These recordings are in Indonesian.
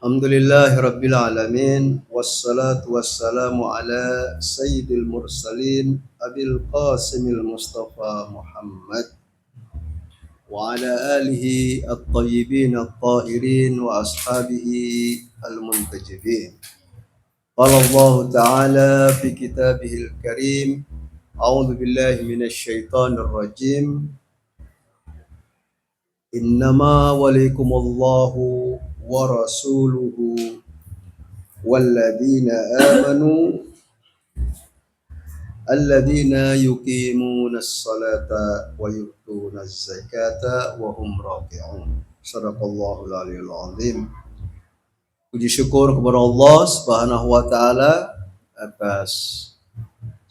Alhamdulillahi Rabbil Alamin. Wassalatu wassalamu ala sayyidil mursalin Abil Qasimil Mustafa Muhammad wa ala alihi at-tayyibin at-tahirin wa ashabihi al-muntajibin. Qala Allah Ta'ala fi kitabihil karim. A'udzu billahi minasy syaithanir rajim. Innama walikumullahu wa rasuluhu walladzina amanu alladzina yuqimunas salata wa yu'tunaz zakata wa hum raki'un. Shadaqallahul aliyul azim. Puji syukur kepada Allah Subhanahu wa taala atas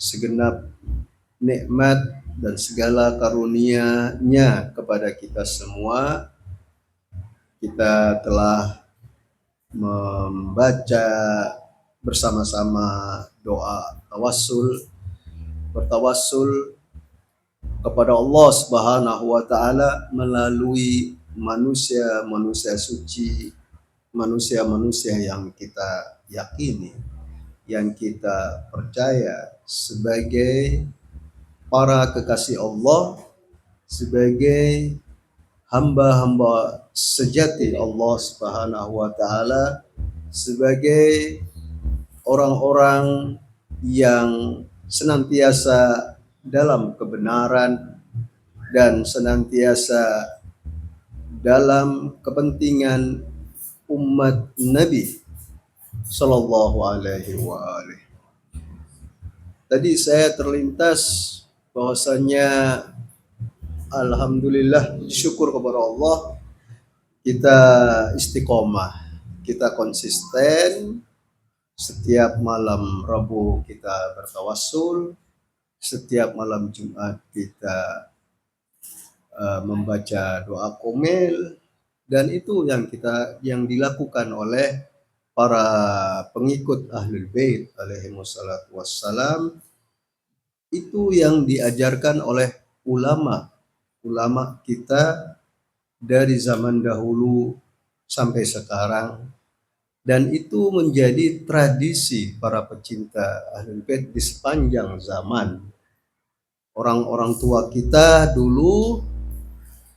segenap nikmat dan segala karunia-Nya kepada kita semua. Kita telah membaca bersama-sama doa tawassul, bertawassul kepada Allah Subhanahu wa taala melalui manusia-manusia suci, manusia-manusia yang kita yakini, yang kita percaya sebagai para kekasih Allah, sebagai hamba-hamba sejati Allah Subhanahu wa taala, sebagai orang-orang yang senantiasa dalam kebenaran dan senantiasa dalam kepentingan umat Nabi Sallallahu Alaihi Wasallam. Tadi saya terlintas bahwasanya alhamdulillah, syukur kepada Allah, kita istiqomah, kita konsisten. Setiap malam Rabu kita bertawassul, setiap malam Jumat kita membaca doa komel, dan itu yang dilakukan oleh para pengikut Ahlul Bait alaihi wassalatu wassalam. Itu yang diajarkan oleh ulama kita dari zaman dahulu sampai sekarang, dan itu menjadi tradisi para pecinta Ahlul Bait di sepanjang zaman. Orang-orang tua kita dulu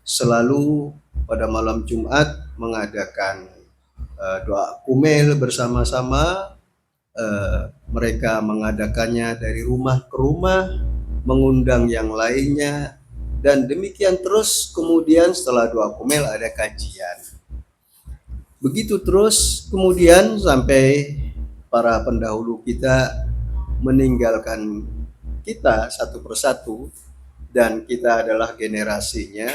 selalu pada malam Jumat mengadakan doa kumel bersama-sama. Mereka mengadakannya dari rumah ke rumah, mengundang yang lainnya, dan demikian terus. Kemudian setelah doa kumel ada kajian. Begitu terus kemudian sampai para pendahulu kita meninggalkan kita satu persatu, dan kita adalah generasinya.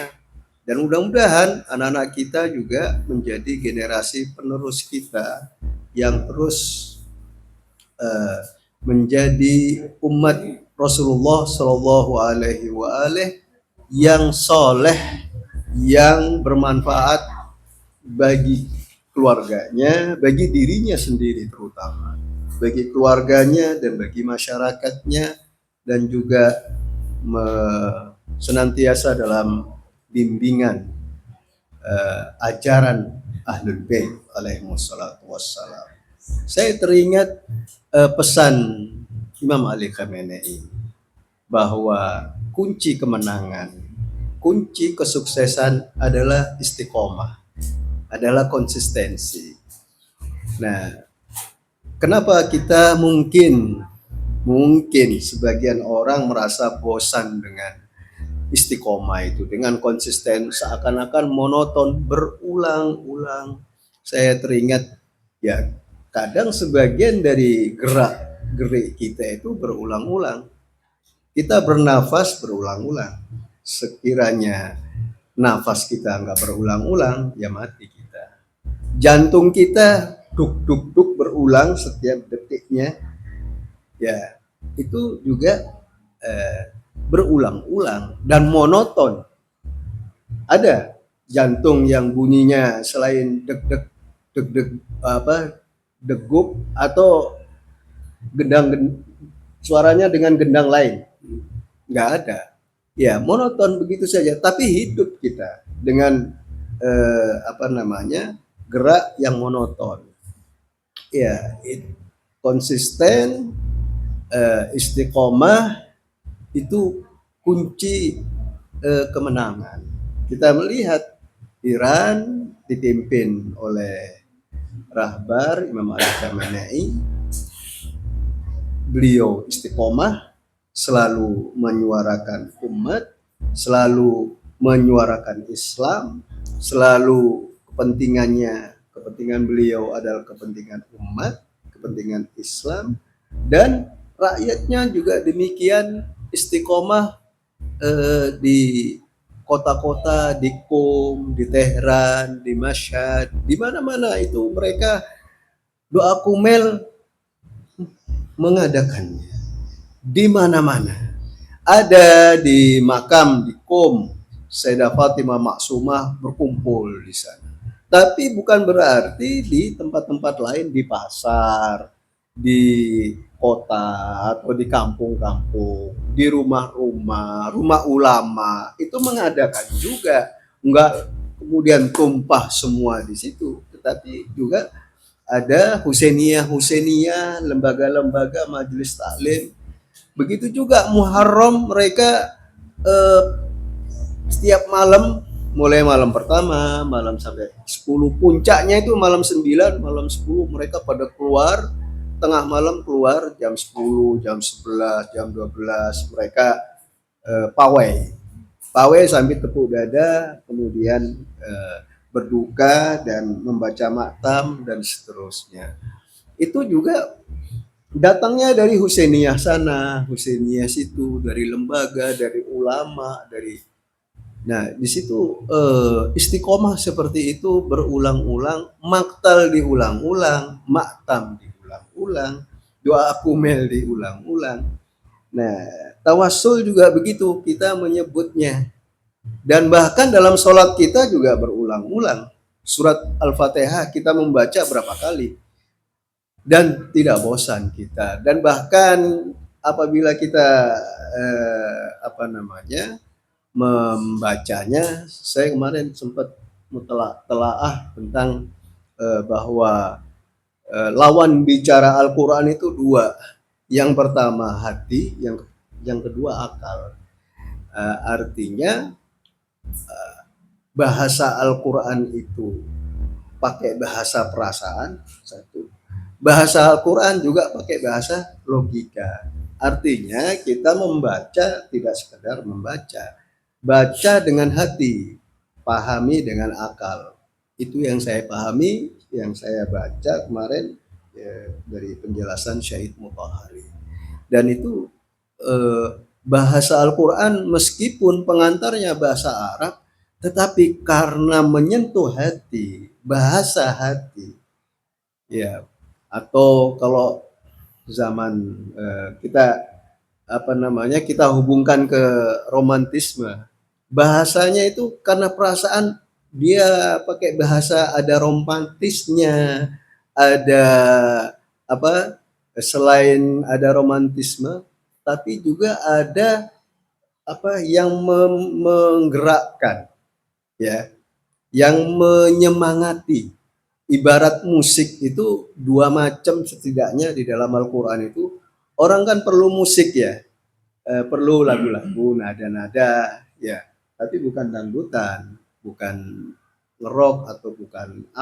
Dan mudah-mudahan anak-anak kita juga menjadi generasi penerus kita yang terus menjadi umat Rasulullah Shallallahu Alaihi Wasallam yang soleh, yang bermanfaat bagi keluarganya, bagi dirinya sendiri terutama, bagi keluarganya dan bagi masyarakatnya, dan juga senantiasa dalam bimbingan ajaran Ahlul Bait alaihi wassalatu wassalam. Saya teringat pesan Imam Ali Khamenei bahwa kunci kemenangan, kunci kesuksesan adalah istiqomah, adalah konsistensi. Nah, kenapa kita mungkin sebagian orang merasa bosan dengan istiqomah itu, dengan konsisten, seakan-akan monoton, berulang-ulang. Saya teringat ya, kadang sebagian dari gerak-gerik kita itu berulang-ulang. Kita bernafas berulang-ulang. Sekiranya nafas kita nggak berulang-ulang, ya mati kita. Jantung kita duk-duk-duk berulang setiap detiknya, ya itu juga berulang-ulang dan monoton. Ada jantung yang bunyinya selain deg-deg degup atau suaranya dengan gendang lain, nggak ada. Ya monoton begitu saja. Tapi hidup kita dengan gerak yang monoton. ya konsisten, istiqomah itu kunci kemenangan. Kita melihat Iran dipimpin oleh Rahbar Imam Ali Khamenei, beliau istiqomah, selalu menyuarakan umat, selalu menyuarakan Islam, selalu kepentingan beliau adalah kepentingan umat, kepentingan Islam, dan rakyatnya juga demikian istiqomah di kota-kota, di Qom, di Tehran, di Mashhad, di mana-mana itu mereka doa kumel mengadakannya. Di mana-mana. Ada di makam di Qom, Sayyidah Fatimah Maksumah berkumpul di sana. Tapi bukan berarti di tempat-tempat lain, di pasar, di kota atau di kampung-kampung, di rumah-rumah, rumah ulama itu mengadakan juga, enggak kemudian tumpah semua di situ, tetapi juga ada Husainiyah, lembaga-lembaga majelis taklim. Begitu juga Muharram mereka eh, setiap malam, mulai malam pertama, malam sampai 10, puncaknya itu malam 9, malam 10 mereka pada keluar, tengah malam keluar jam 10, jam 11, jam 12 mereka pawai. Pawai sambil tepuk dada, kemudian berduka dan membaca maktam dan seterusnya. Itu juga datangnya dari Husainiyah sana, Husainiyah situ, dari lembaga, dari ulama, dari. Nah, di situ istiqomah seperti itu berulang-ulang, maktal diulang-ulang, maktam diulang-ulang, doa kumel diulang-ulang. Nah, tawassul juga begitu, kita menyebutnya. Dan bahkan dalam sholat kita juga berulang-ulang. Surat Al-Fatihah kita membaca berapa kali. Dan tidak bosan kita. Dan bahkan apabila kita membacanya, saya kemarin sempat telaah tentang bahwa lawan bicara Al-Quran itu dua. Yang pertama hati, yang kedua akal. Artinya bahasa Al-Quran itu pakai bahasa perasaan, satu. Bahasa Al-Quran juga pakai bahasa logika. Artinya kita membaca tidak sekedar membaca. Baca dengan hati, pahami dengan akal. Itu yang saya pahami, yang saya baca kemarin ya, dari penjelasan Syahid Mutahari. Dan itu bahasa Al-Quran meskipun pengantarnya bahasa Arab, tetapi karena menyentuh hati, bahasa hati, ya. Atau kalau zaman kita hubungkan ke romantisme, bahasanya itu karena perasaan, dia pakai bahasa, ada romantisnya, ada selain ada romantisme, tapi juga ada yang menggerakkan, ya, yang menyemangati. Ibarat musik itu dua macam setidaknya di dalam Al-Quran itu. Orang kan perlu musik ya, perlu lagu-lagu, nada-nada, ya. Tapi bukan dangdutan, bukan ngerok atau bukan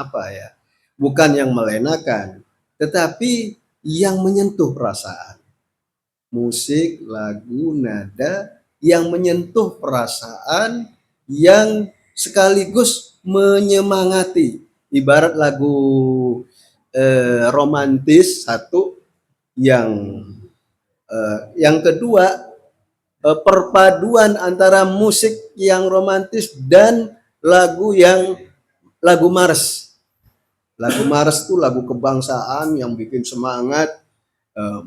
bukan yang melenakan, tetapi yang menyentuh perasaan. Musik, lagu, nada yang menyentuh perasaan, yang sekaligus menyemangati. Ibarat lagu romantis satu, yang kedua perpaduan antara musik yang romantis dan lagu mars. Lagu mars itu lagu kebangsaan yang bikin semangat,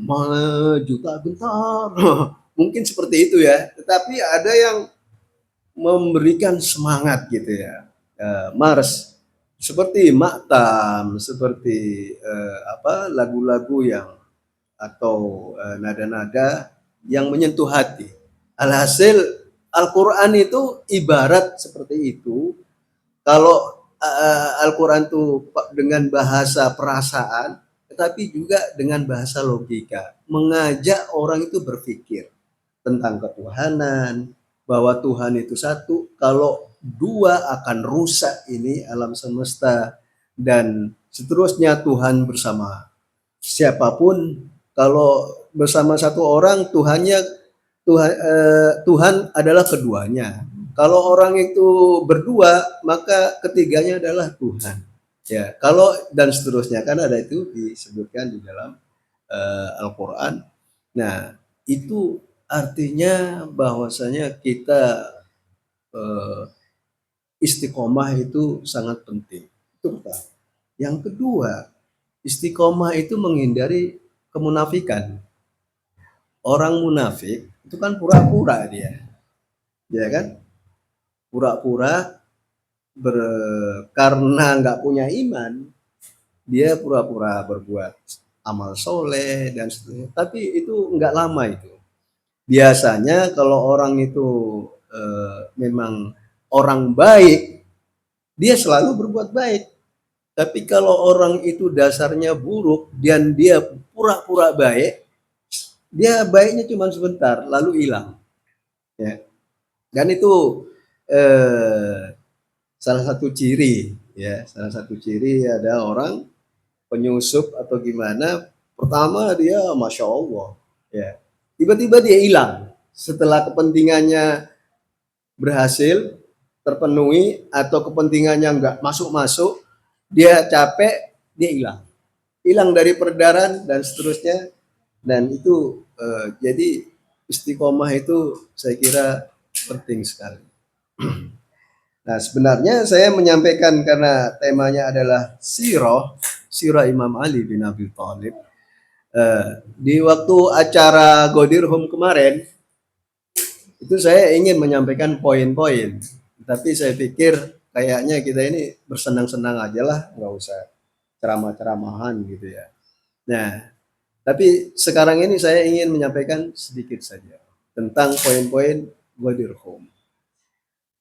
maju tak gentar. Mungkin seperti itu ya. Tetapi ada yang memberikan semangat gitu ya. Mars seperti maktam, seperti lagu-lagu yang atau nada-nada yang menyentuh hati. Alhasil Al-Quran itu ibarat seperti itu. Kalau Al-Quran itu dengan bahasa perasaan, tetapi juga dengan bahasa logika, mengajak orang itu berpikir tentang ketuhanan, bahwa Tuhan itu satu, kalau dua akan rusak ini alam semesta, dan seterusnya Tuhan bersama siapapun. Kalau bersama satu orang, Tuhan adalah keduanya. Kalau orang itu berdua, maka ketiganya adalah Tuhan. Ya, kalau dan seterusnya kan ada itu disebutkan di dalam Al-Qur'an. Nah, itu artinya bahwasanya kita istiqomah itu sangat penting. Itu pertama. Yang kedua, istiqomah itu menghindari kemunafikan. Orang munafik itu kan pura-pura dia, ya kan? Pura-pura karena nggak punya iman, dia pura-pura berbuat amal soleh dan seterusnya. Tapi itu nggak lama itu. Biasanya kalau orang itu memang orang baik, dia selalu berbuat baik. Tapi kalau orang itu dasarnya buruk dan dia pura-pura baik, dia baiknya cuma sebentar, lalu hilang. Ya. Dan itu salah satu ciri, ya, salah satu ciri ada orang penyusup atau gimana. Pertama dia, masya Allah, ya, tiba-tiba dia hilang setelah kepentingannya berhasil terpenuhi atau kepentingannya nggak masuk-masuk, dia capek, dia hilang dari peredaran dan seterusnya. Dan itu jadi istiqomah itu saya kira penting sekali. Nah, sebenarnya saya menyampaikan karena temanya adalah sirah Imam Ali bin Abi Thalib. Di waktu acara Godir Home kemarin, itu saya ingin menyampaikan poin-poin, tapi saya pikir kayaknya kita ini bersenang-senang aja lah, nggak usah ceramah-ceramahan gitu ya. Nah, tapi sekarang ini saya ingin menyampaikan sedikit saja tentang poin-poin Godir Home.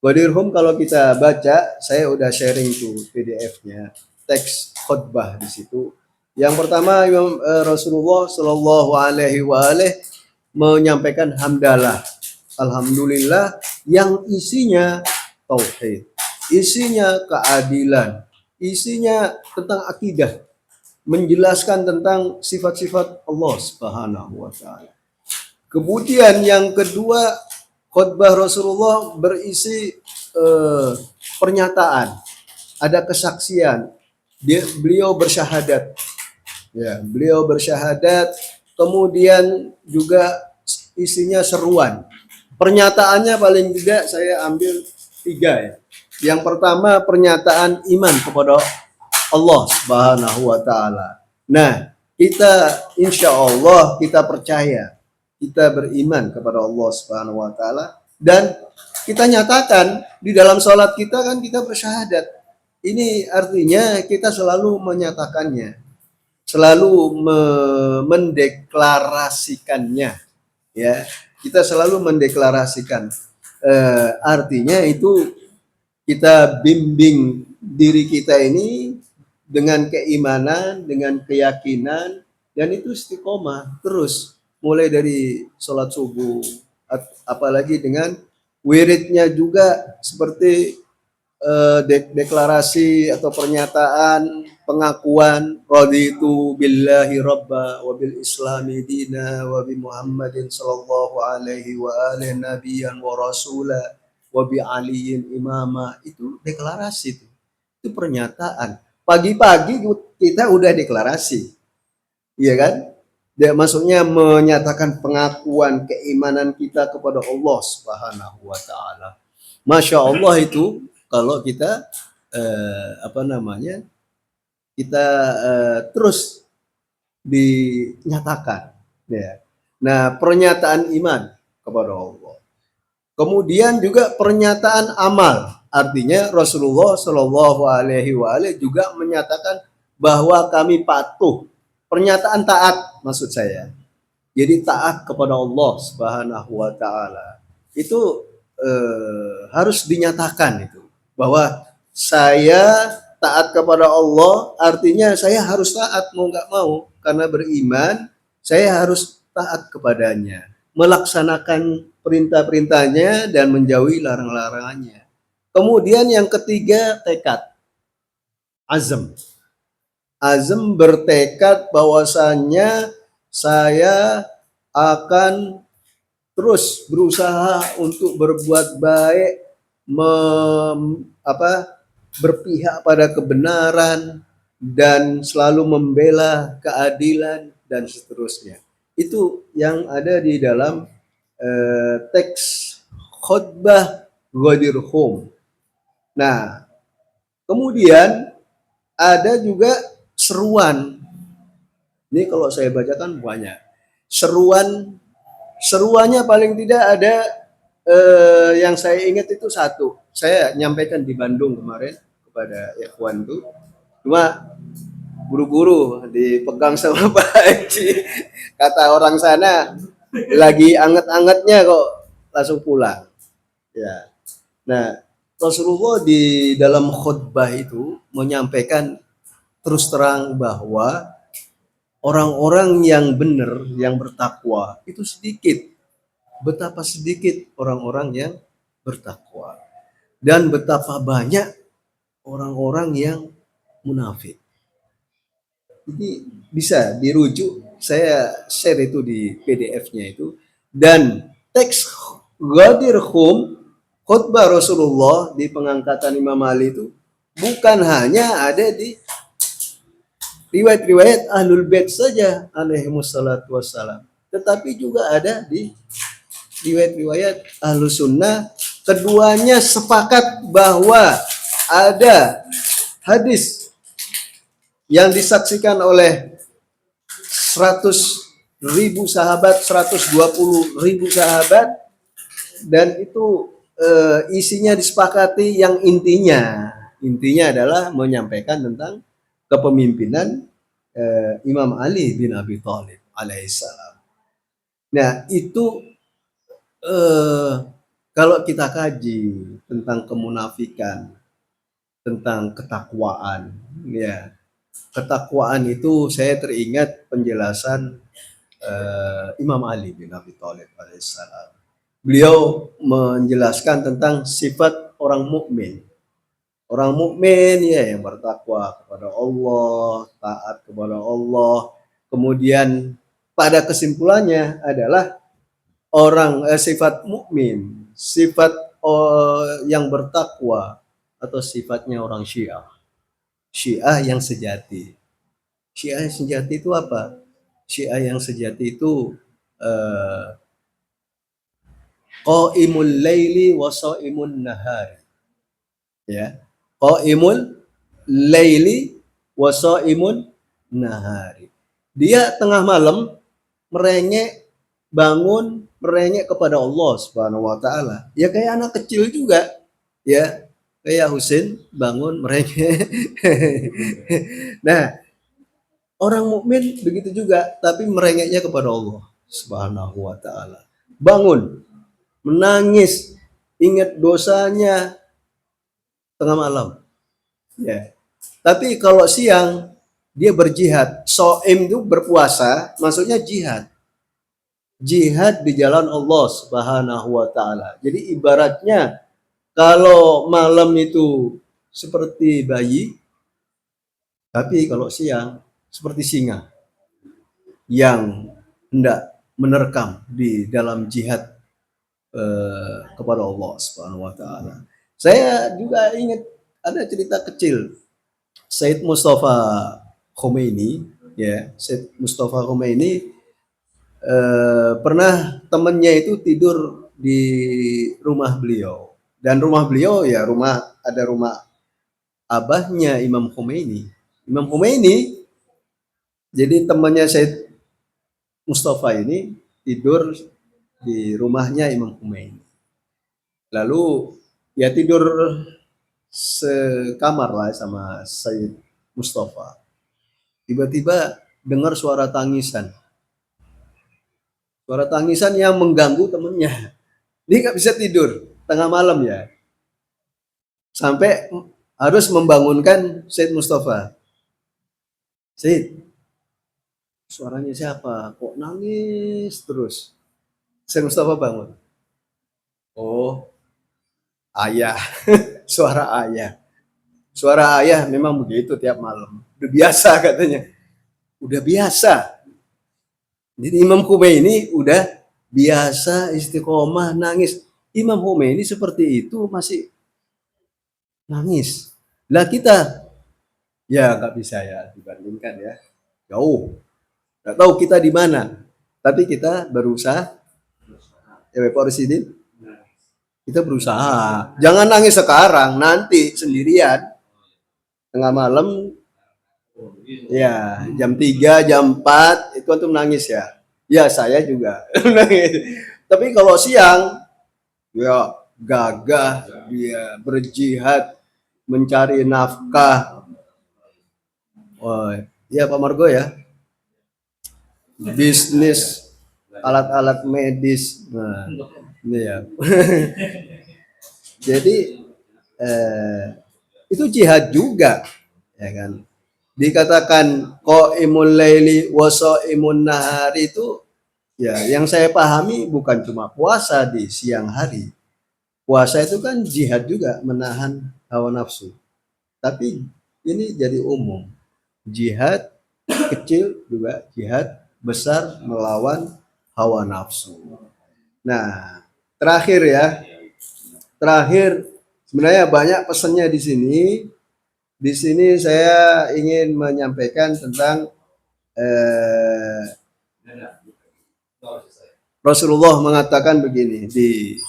Godir Home kalau kita baca, saya udah sharing tuh PDF-nya, teks khutbah di situ. Yang pertama Rasulullah Shallallahu Alaihi Wasallam menyampaikan hamdalah, alhamdulillah, yang isinya tauhid, isinya keadilan, isinya tentang akidah, menjelaskan tentang sifat-sifat Allah Subhanahu wa taala. Kemudian yang kedua, khutbah Rasulullah berisi pernyataan, ada kesaksian. Beliau bersyahadat. Ya, beliau bersyahadat, kemudian juga isinya seruan. Pernyataannya paling tidak saya ambil 3 ya. Yang pertama pernyataan iman kepada Allah Subhanahu wa taala. Nah, kita insya Allah kita percaya, kita beriman kepada Allah Subhanahu wa taala, dan kita nyatakan di dalam sholat kita kan kita bersyahadat. Ini artinya kita selalu menyatakannya, selalu mendeklarasikannya, ya. Kita selalu mendeklarasikan. Artinya itu kita bimbing diri kita ini dengan keimanan, dengan keyakinan, dan itu istiqomah terus, mulai dari sholat subuh, apalagi dengan wiridnya juga seperti deklarasi atau pernyataan pengakuan raditu billahi rabba wa bil islami dina wa bi Muhammadin sallallahu alaihi wa alihi nabiyan wa rasula wa bi aliyin imama. Itu deklarasi, itu pernyataan. Pagi-pagi kita udah deklarasi, iya kan? Dia maksudnya menyatakan pengakuan keimanan kita kepada Allah Subhanahu wa taala. Masya Allah itu kalau kita kita terus dinyatakan, ya. Nah, pernyataan iman kepada Allah. Kemudian juga pernyataan amal, artinya Rasulullah Shallallahu Alaihi Wasallam juga menyatakan bahwa kami patuh. Pernyataan taat maksud saya. Jadi taat kepada Allah Subhanahu Wa Taala itu harus dinyatakan itu, bahwa saya taat kepada Allah artinya saya harus taat mau nggak mau, karena beriman saya harus taat kepadanya, melaksanakan perintah-perintahnya dan menjauhi larang-larangannya. Kemudian yang ketiga, tekad, azam. Azam bertekad bahwasannya saya akan terus berusaha untuk berbuat baik, berpihak pada kebenaran dan selalu membela keadilan dan seterusnya. Itu yang ada di dalam teks khutbah Ghadir Hum. Nah, kemudian ada juga seruan. Ini kalau saya bacakan banyak. Seruannya paling tidak ada yang saya ingat itu satu. Saya nyampaikan di Bandung kemarin kepada ikhwan tuh. Cuma buru-buru dipegang sama Pak Haji. Kata orang sana lagi anget-angetnya kok langsung pulang. Ya. Nah, Rasulullah di dalam khutbah itu menyampaikan terus terang bahwa orang-orang yang benar, yang bertakwa itu sedikit. Betapa sedikit orang-orang yang bertakwa dan betapa banyak orang-orang yang munafik. Jadi bisa dirujuk, saya share itu di PDF-nya itu, dan teks Ghadir Hum khutbah Rasulullah di pengangkatan Imam Ali itu bukan hanya ada di riwayat-riwayat Ahlul Bait saja alaihi wassalatu wassalam, tetapi juga ada di riwayat-riwayat Ahlus Sunnah. Keduanya sepakat bahwa ada hadis yang disaksikan oleh 100.000 sahabat, 120.000 sahabat, dan itu isinya disepakati yang intinya adalah menyampaikan tentang kepemimpinan Imam Ali bin Abi Thalib alaihissalam. Nah, itu kalau kita kaji tentang kemunafikan, tentang ketakwaan, ya, ketakwaan itu saya teringat penjelasan Imam Ali bin Abi Thalib alaihissalam. Beliau menjelaskan tentang sifat orang mukmin. Orang mukmin ya yang bertakwa kepada Allah, taat kepada Allah. Kemudian pada kesimpulannya adalah sifat mukmin, sifat yang bertakwa atau sifatnya orang Syiah. Syiah yang sejati. Syiah yang sejati itu apa? Syiah yang sejati itu qaimul laili wa shaimun nahar. Ya. Qaimul laili wa shaimun nahari. Dia tengah malam merengek, bangun merengek kepada Allah Subhanahu wa taala. Ya kayak anak kecil juga. Ya, kayak Husin bangun merengek. Nah, orang mukmin begitu juga, tapi merengeknya kepada Allah Subhanahu wa taala. Bangun, menangis, ingat dosanya tengah malam. Ya. Tapi kalau siang dia berjihad. Shaim itu berpuasa, maksudnya jihad. Jihad di jalan Allah Subhanahu wa taala. Jadi ibaratnya kalau malam itu seperti bayi, tapi kalau siang seperti singa yang hendak menerkam di dalam jihad kepada Allah Subhanahu wa taala. Saya juga ingat ada cerita kecil. Said Mustafa Khomeini, ya, Said Mustafa Khomeini pernah temannya itu tidur di rumah beliau, dan rumah beliau ya ada rumah abahnya Imam Khomeini. Imam Khomeini jadi temannya Said Mustafa ini tidur di rumahnya Imam Khomeini. Lalu ya tidur sekamar lah sama Said Mustafa. Tiba-tiba dengar suara tangisan. Suara tangisan yang mengganggu temennya. Dia nggak bisa tidur tengah malam ya. Sampai harus membangunkan Said Mustafa. Said, suaranya siapa? Kok nangis terus? Said Mustafa bangun. Oh, ayah, suara ayah. Suara ayah memang begitu tiap malam. Udah biasa katanya. Udah biasa. Jadi Imam Khomeini udah biasa istiqomah nangis. Imam Khomeini seperti itu masih nangis. Lah kita ya nggak bisa ya dibandingkan ya. Jauh. Nggak tahu kita di mana. Tapi kita berusaha. Ya Pak Presiden, kita berusaha. Jangan nangis sekarang, nanti sendirian. Tengah malam, ya jam 3, jam 4, itu antum nangis ya. Ya saya juga nangis. Tapi kalau siang, ya gagah, dia berjihad, mencari nafkah. Oh, ya Pak Margo ya, bisnis alat-alat medis. Nah, ini ya. Jadi itu jihad juga, ya kan? Dikatakan qaimul laili wa shaimun nahari itu ya yang saya pahami bukan cuma puasa di siang hari. Puasa itu kan jihad juga menahan hawa nafsu. Tapi ini jadi umum. Jihad kecil juga jihad besar melawan hawa nafsu. Nah, terakhir ya. Terakhir sebenarnya banyak pesannya di sini. Di sini saya ingin menyampaikan tentang Rasulullah mengatakan begini di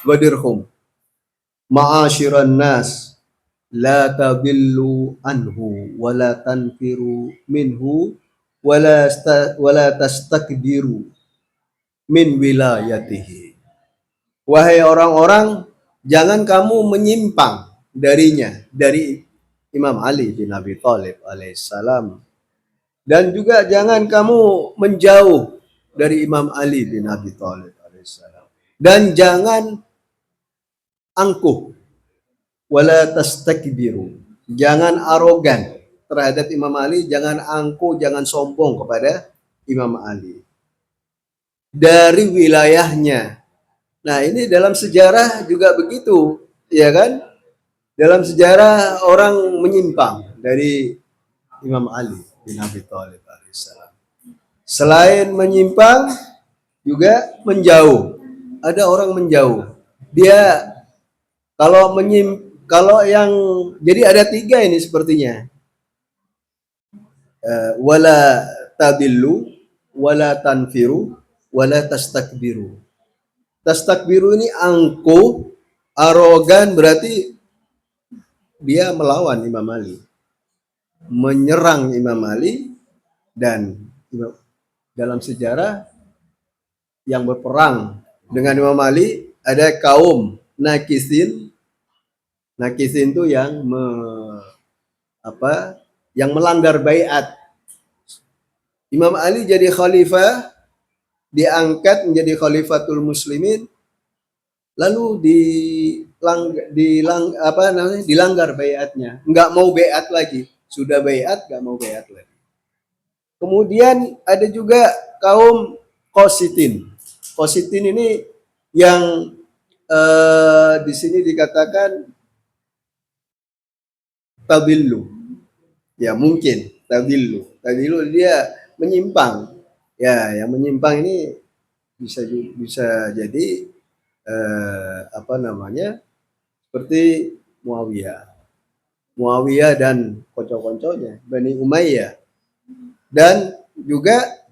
Ghadirhum, ma'asyiran nas la tadillu anhu wa la tanfiru minhu wa la tastakbiru min wilayatihi. Wahai orang-orang, jangan kamu menyimpang darinya, dari Imam Ali bin Abi Thalib alaihissalam. Dan juga jangan kamu menjauh dari Imam Ali bin Abi Thalib alaihissalam. Dan jangan angkuh, wala tastakbiru. Jangan arogan terhadap Imam Ali, jangan angkuh, jangan sombong kepada Imam Ali. Dari wilayahnya. Nah, ini dalam sejarah juga begitu, ya kan? Dalam sejarah orang menyimpang dari Imam Ali bin Abi Thalib alaihissalam. Selain menyimpang, juga menjauh. Ada orang menjauh. Dia kalau yang jadi ada 3 ini sepertinya. Wala tadillu, wala tanfiru, wala tastakbiru. Tastakbiru ini angkuh, arogan, berarti dia melawan Imam Ali, menyerang Imam Ali. Dan dalam sejarah yang berperang dengan Imam Ali ada kaum Nakisin. Nakisin itu yang yang melanggar baiat. Imam Ali jadi khalifah, diangkat menjadi khalifatul muslimin, lalu dilanggar baiatnya, nggak mau baiat lagi, sudah baiat nggak mau baiat lagi. Kemudian ada juga kaum Qasitin. Qasitin ini yang di sini dikatakan tadillu. Ya mungkin tadillu. Tadillu dia menyimpang. Ya, yang menyimpang ini bisa jadi seperti Muawiyah. Muawiyah dan konco-konconya Bani Umayyah. Dan juga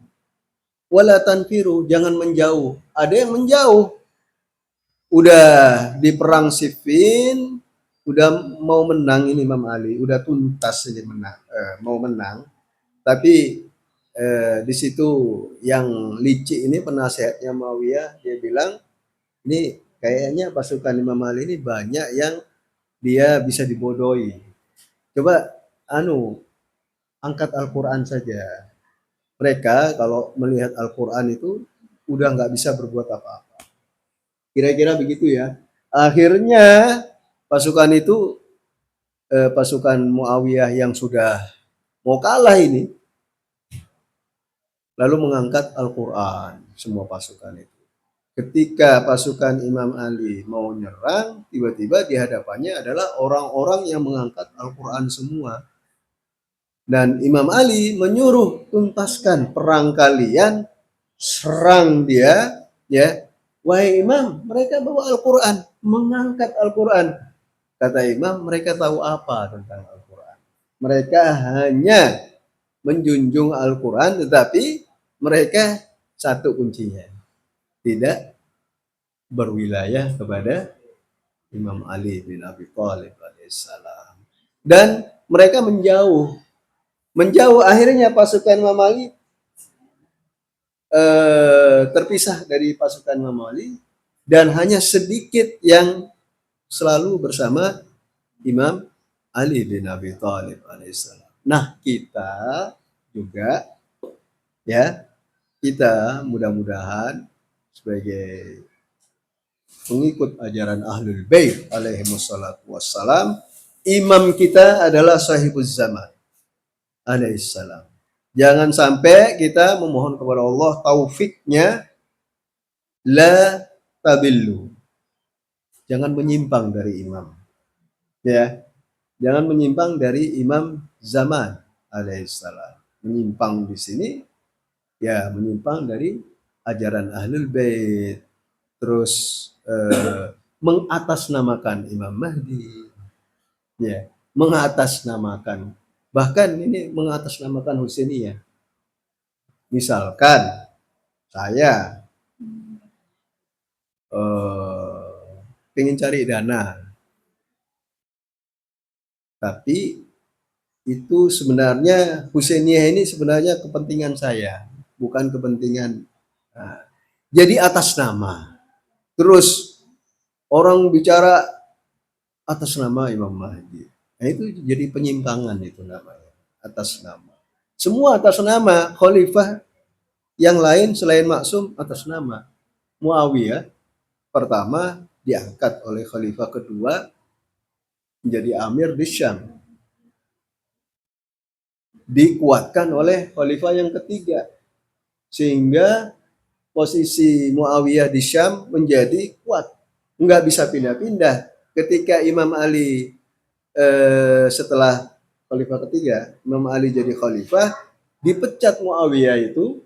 wala tanfiru, jangan menjauh. Ada yang menjauh. Udah di perang Siffin, udah mau menang ini Imam Ali, udah tuntas ini mau menang. Tapi di situ yang licik ini penasihatnya Muawiyah, dia bilang ini kayaknya pasukan Imam Ali ini banyak yang dia bisa dibodohi. Coba angkat Al-Quran saja. Mereka kalau melihat Al-Quran itu udah nggak bisa berbuat apa-apa. Kira-kira begitu ya. Akhirnya pasukan itu pasukan Muawiyah yang sudah mau kalah ini, lalu mengangkat Al-Quran semua pasukan itu. Ketika pasukan Imam Ali mau nyerang, tiba-tiba di hadapannya adalah orang-orang yang mengangkat Al-Quran semua. Dan Imam Ali menyuruh, tuntaskan perang kalian, serang dia, ya. Wahai Imam, mereka bawa Al-Quran, mengangkat Al-Quran. Kata Imam, mereka tahu apa tentang Al-Quran? Mereka hanya menjunjung Al-Quran, tetapi mereka satu kuncinya, tidak berwilayah kepada Imam Ali bin Abi Thalib alaihissalam. Dan mereka menjauh. Akhirnya pasukan Imam Ali terpisah dari pasukan Imam Ali, dan hanya sedikit yang selalu bersama Imam Ali bin Abi Thalib alaihissalam. Nah, kita juga, ya, kita mudah-mudahan sebagai pengikut ajaran Ahlul Bait alaihi wassalam, imam kita adalah sahibuz zaman alaihissalam. Jangan sampai kita memohon kepada Allah taufiknya, la tabillu. Jangan menyimpang dari imam. Ya, jangan menyimpang dari imam zaman alaihissalam. Menyimpang di sini, ya menyimpang dari ajaran Ahlul Bait. Terus mengatasnamakan Imam Mahdi, ya, mengatasnamakan, bahkan ini mengatasnamakan Husainiyah. Misalkan saya ingin cari dana, tapi itu sebenarnya Husainiyah ini sebenarnya kepentingan saya, bukan kepentingan. Nah, jadi atas nama. Terus orang bicara atas nama Imam Mahdi. Nah, itu jadi penyimpangan itu namanya, atas nama. Semua atas nama, khalifah yang lain selain Maksum atas nama. Muawiyah pertama diangkat oleh khalifah kedua menjadi amir di Syam. Dikuatkan oleh khalifah yang ketiga. Sehingga posisi Muawiyah di Syam menjadi kuat. Enggak bisa pindah-pindah. Ketika Imam Ali setelah khalifah ketiga, Imam Ali jadi khalifah, dipecat Muawiyah itu,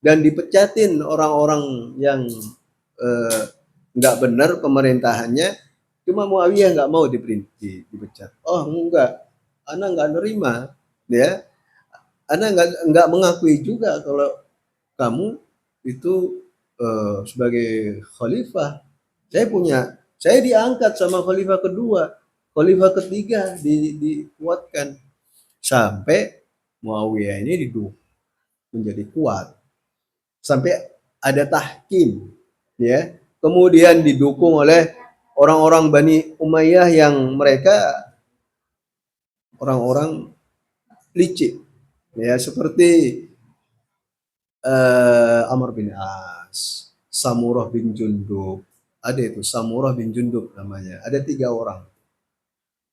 dan dipecatin orang-orang yang nggak benar pemerintahannya. Cuma Muawiyah nggak mau dipecat. Oh enggak, Ana nggak nerima, ya. Ana nggak mengakui juga kalau kamu itu sebagai khalifah. Saya diangkat sama khalifah kedua, khalifah ketiga dikuatkan sampai Muawiyah ini didukung menjadi kuat, sampai ada tahkim, ya. Kemudian didukung oleh orang-orang Bani Umayyah yang mereka orang-orang licik, ya, seperti Amr bin As, Samurah bin Jundub. Ada itu Samurah bin Jundub namanya. Ada 3 orang.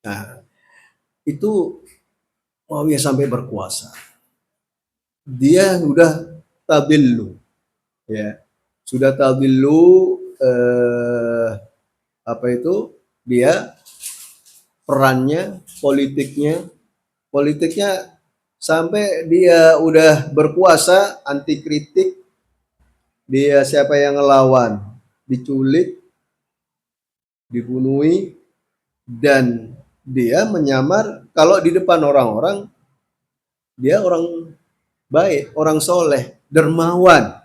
Nah, itu Muawiyah sampai berkuasa. Dia sudah tabillu, ya. Sudah tabillu, apa itu? Dia perannya, politiknya sampai dia udah berkuasa, anti kritik, dia siapa yang ngelawan diculik, dibunuhi, dan dia menyamar kalau di depan orang-orang dia orang baik, orang soleh, dermawan.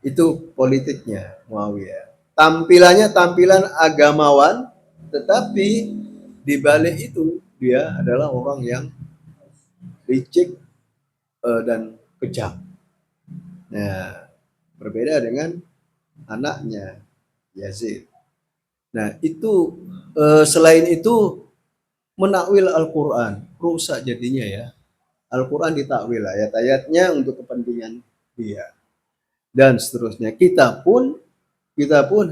Itu politiknya Muawiyah. Tampilannya tampilan agamawan, tetapi di balik itu dia adalah orang yang licik dan kejam. Nah, berbeda dengan anaknya Yazid. Nah, itu selain itu menakwil Al-Quran, rusak jadinya, ya. Al-Quran ditakwil ayat-ayatnya untuk kepentingan dia, dan seterusnya. Kita pun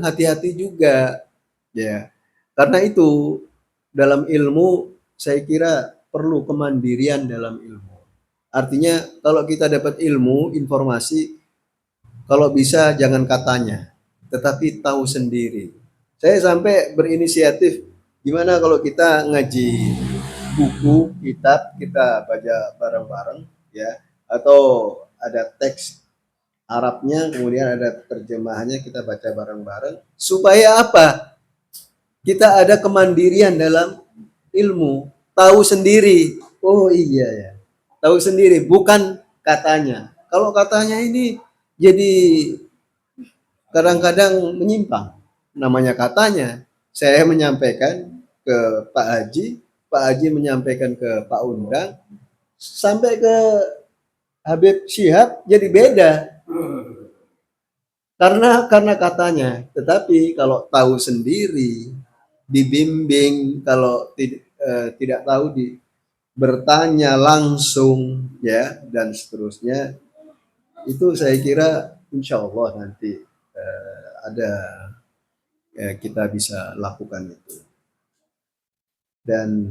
hati-hati juga, ya. Karena itu dalam ilmu saya kira perlu kemandirian dalam ilmu. Artinya kalau kita dapat ilmu, informasi, kalau bisa jangan katanya, tetapi tahu sendiri. Saya sampai berinisiatif, gimana kalau kita ngaji buku, kitab, kita baca bareng-bareng, ya, atau ada teks Arabnya, kemudian ada terjemahannya, kita baca bareng-bareng, supaya apa? Kita ada kemandirian dalam ilmu, tahu sendiri. Oh iya ya, tahu sendiri, bukan katanya. Kalau katanya ini jadi kadang-kadang menyimpang. Namanya katanya, saya menyampaikan ke Pak Haji, Pak Haji menyampaikan ke Pak Undang, sampai ke Habib Syihab jadi beda. Karena katanya, tetapi kalau tahu sendiri, dibimbing, kalau tidak tahu bertanya langsung, ya, dan seterusnya, itu saya kira insya Allah nanti ada, ya, kita bisa lakukan itu. Dan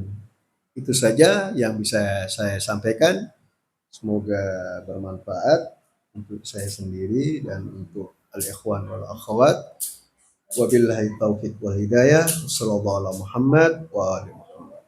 itu saja yang bisa saya sampaikan. Semoga bermanfaat untuk saya sendiri dan untuk al-ikhwan wal akhwat. Wabillahi taufiq wal hidayah. Wassallallahu ala Muhammad wa alihi Muhammad.